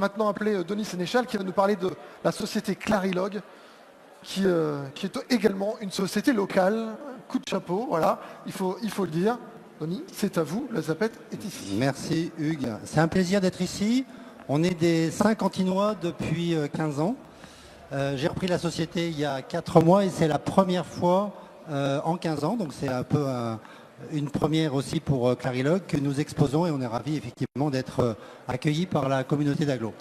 maintenant appeler Denis Sénéchal qui va nous parler de la société Clarilog, qui est également une société locale. Coup de chapeau, voilà, il faut le dire. Denis, c'est à vous, la Zapette est ici. Merci Hugues, c'est un plaisir d'être ici. On est des Saint-Cantinois depuis 15 ans. J'ai repris la société il y a 4 mois et c'est la première fois en 15 ans, donc c'est un peu une première aussi pour Clarilog que nous exposons et on est ravis effectivement d'être accueillis par la communauté d'Aglo.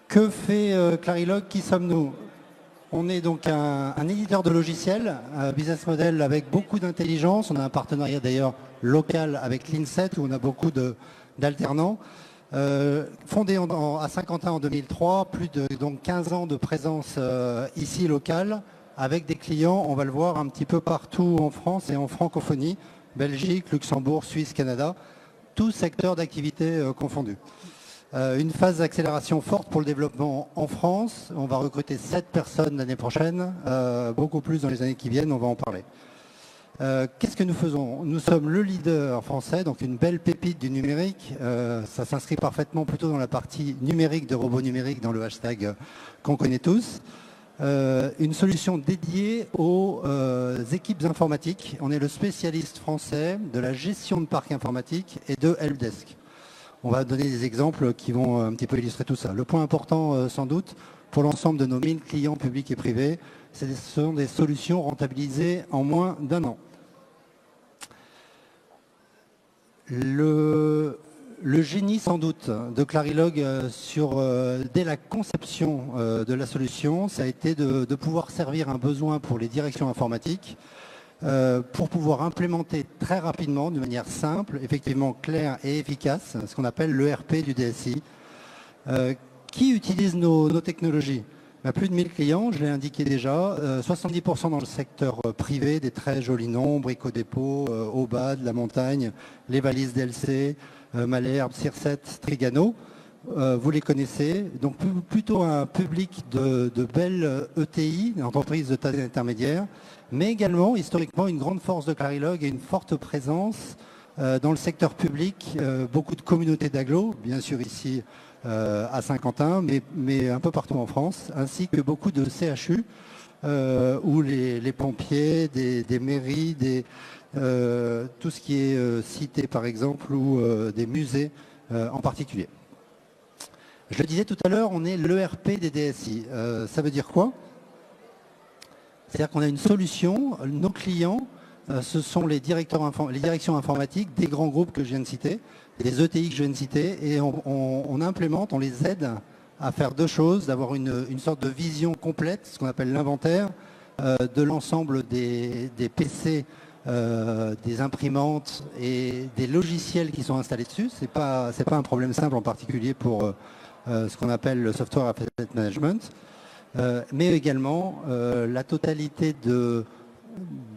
Que fait Clarilog? Qui sommes-nous? On est donc un éditeur de logiciels, un business model avec beaucoup d'intelligence. On a un partenariat d'ailleurs local avec l'INSET où on a beaucoup d'alternants. Fondé à Saint-Quentin en 2003, plus de donc 15 ans de présence ici locale, avec des clients, on va le voir, un petit peu partout en France et en francophonie, Belgique, Luxembourg, Suisse, Canada, tous secteurs d'activité confondus. Une phase d'accélération forte pour le développement en France. On va recruter 7 personnes l'année prochaine, beaucoup plus dans les années qui viennent, on va en parler. Qu'est-ce que nous faisons? Nous sommes le leader français, donc une belle pépite du numérique. Ça s'inscrit parfaitement plutôt dans la partie numérique de robots numériques, dans le hashtag qu'on connaît tous. Une solution dédiée aux équipes informatiques. On est le spécialiste français de la gestion de parc informatique et de helpdesk. On va donner des exemples qui vont un petit peu illustrer tout ça. Le point important, sans doute, pour l'ensemble de nos 1000 clients publics et privés, ce sont des solutions rentabilisées en moins d'1 an. Le génie, sans doute, de Clarilog dès la conception de la solution, ça a été de pouvoir servir un besoin pour les directions informatiques, pour pouvoir implémenter très rapidement, de manière simple, effectivement claire et efficace, ce qu'on appelle l'ERP du DSI. Qui utilise nos technologies? Plus de 1000 clients, je l'ai indiqué déjà, 70% dans le secteur privé, des très jolis noms, Brico-Dépôt, Aubade, La Montagne, les valises DLC, Malherbe, Circet, Trigano. Vous les connaissez, donc plutôt un public de belles ETI, entreprises de taille intermédiaire, mais également historiquement une grande force de Clarilog et une forte présence dans le secteur public, beaucoup de communautés d'agglo, bien sûr ici à Saint-Quentin, mais un peu partout en France, ainsi que beaucoup de CHU, où les pompiers, des mairies, tout ce qui est cité par exemple, ou des musées en particulier. Je le disais tout à l'heure, on est l'ERP des DSI. Ça veut dire quoi? C'est-à-dire qu'on a une solution, nos clients, ce sont les directions informatiques des grands groupes que je viens de citer, les ETI que je viens de citer, et on implémente, on les aide à faire 2 choses, d'avoir une sorte de vision complète, ce qu'on appelle l'inventaire, de l'ensemble des PC, des imprimantes et des logiciels qui sont installés dessus. C'est pas un problème simple en particulier pour ce qu'on appelle le software asset management, mais également la totalité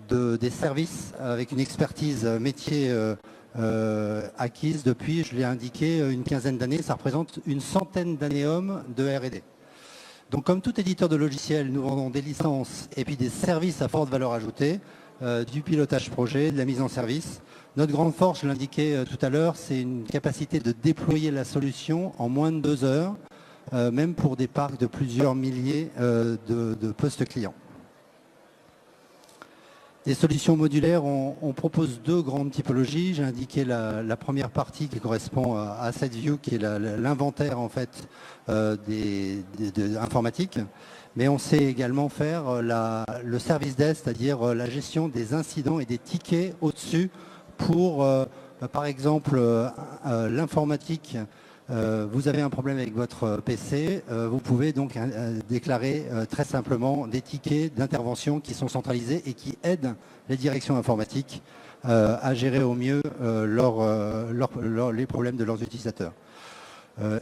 des services avec une expertise métier acquise depuis, je l'ai indiqué, une quinzaine d'années. Ça représente une centaine d'années-hommes de R&D. Donc comme tout éditeur de logiciels, nous vendons des licences et puis des services à forte valeur ajoutée, du pilotage projet, de la mise en service. Notre grande force, je l'indiquais tout à l'heure, c'est une capacité de déployer la solution en moins de 2 heures, même pour des parcs de plusieurs milliers de postes clients. Des solutions modulaires, on propose 2 grandes typologies. J'ai indiqué la première partie qui correspond à Asset View, qui est l'inventaire en fait informatique. Mais on sait également faire le service desk, c'est-à-dire la gestion des incidents et des tickets au-dessus pour, par exemple, l'informatique. Vous avez un problème avec votre PC, vous pouvez donc déclarer très simplement des tickets d'intervention qui sont centralisés et qui aident les directions informatiques à gérer au mieux les problèmes de leurs utilisateurs.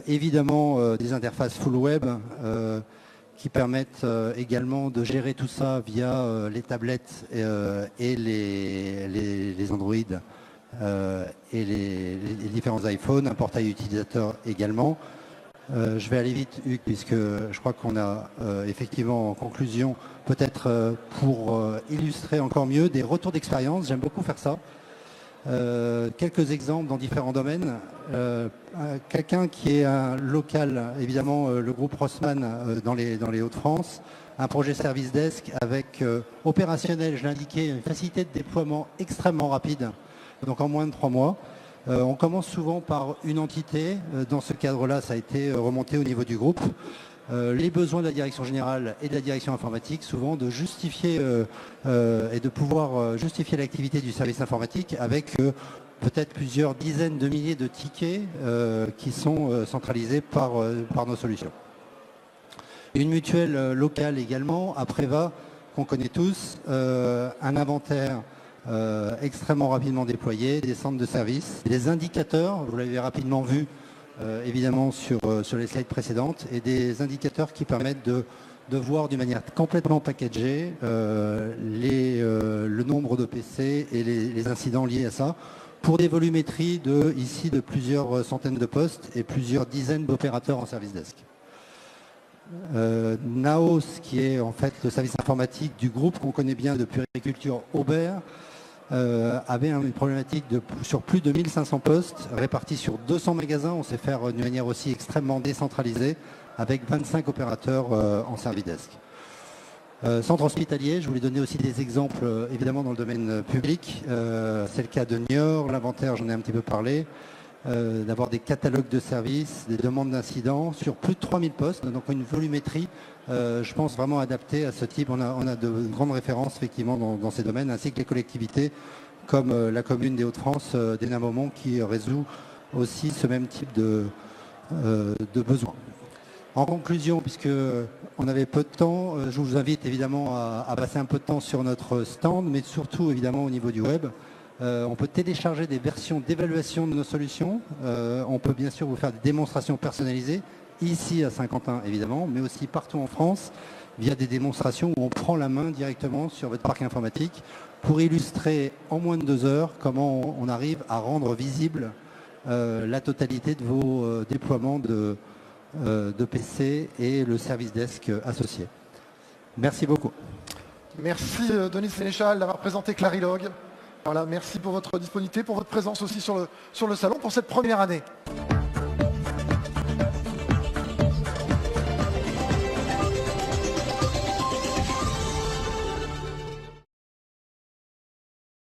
Évidemment, des interfaces full web qui permettent également de gérer tout ça via les tablettes et les Android et les différents iPhones, un portail utilisateur également. Je vais aller vite, Hugues, puisque je crois qu'on a effectivement en conclusion, peut-être pour illustrer encore mieux, des retours d'expérience. J'aime beaucoup faire ça. Quelques exemples dans différents domaines. Quelqu'un qui est un local, évidemment le groupe Rossmann dans les Hauts-de-France, un projet service desk avec opérationnel, je l'indiquais, une facilité de déploiement extrêmement rapide, donc en moins de 3 mois. On commence souvent par une entité. Dans ce cadre-là, ça a été remonté au niveau du groupe. Les besoins de la direction générale et de la direction informatique, souvent de justifier et de pouvoir justifier l'activité du service informatique avec peut-être plusieurs dizaines de milliers de tickets qui sont centralisés par nos solutions. Une mutuelle locale également, Apreva, qu'on connaît tous, un inventaire extrêmement rapidement déployé, des centres de services, des indicateurs, vous l'avez rapidement vu évidemment sur les slides précédentes, et des indicateurs qui permettent de voir d'une manière complètement packagée le nombre de PC et les incidents liés à ça, pour des volumétries ici de plusieurs centaines de postes et plusieurs dizaines d'opérateurs en service desk. Naos, qui est en fait le service informatique du groupe qu'on connaît bien de Puriculture Aubert, avait une problématique sur plus de 1500 postes répartis sur 200 magasins. On sait faire d'une manière aussi extrêmement décentralisée avec 25 opérateurs en service desk. Centre hospitalier, je voulais donner aussi des exemples évidemment dans le domaine public. C'est le cas de Niort, l'inventaire, j'en ai un petit peu parlé. D'avoir des catalogues de services, des demandes d'incidents sur plus de 3000 postes, donc une volumétrie, je pense, vraiment adaptée à ce type. On a de grandes références effectivement dans ces domaines, ainsi que les collectivités comme la commune des Hauts-de-France d'Hénin-Beaumont qui résout aussi ce même type de besoins. En conclusion, puisque on avait peu de temps, je vous invite évidemment à passer un peu de temps sur notre stand, mais surtout évidemment au niveau du web. On peut télécharger des versions d'évaluation de nos solutions. On peut bien sûr vous faire des démonstrations personnalisées, ici à Saint-Quentin évidemment, mais aussi partout en France, via des démonstrations où on prend la main directement sur votre parc informatique pour illustrer en moins de 2 heures comment on arrive à rendre visible la totalité de vos déploiements de PC et le service desk associé. Merci beaucoup. Merci Denis Sénéchal d'avoir présenté Clarilog. Voilà, merci pour votre disponibilité, pour votre présence aussi sur le salon pour cette première année.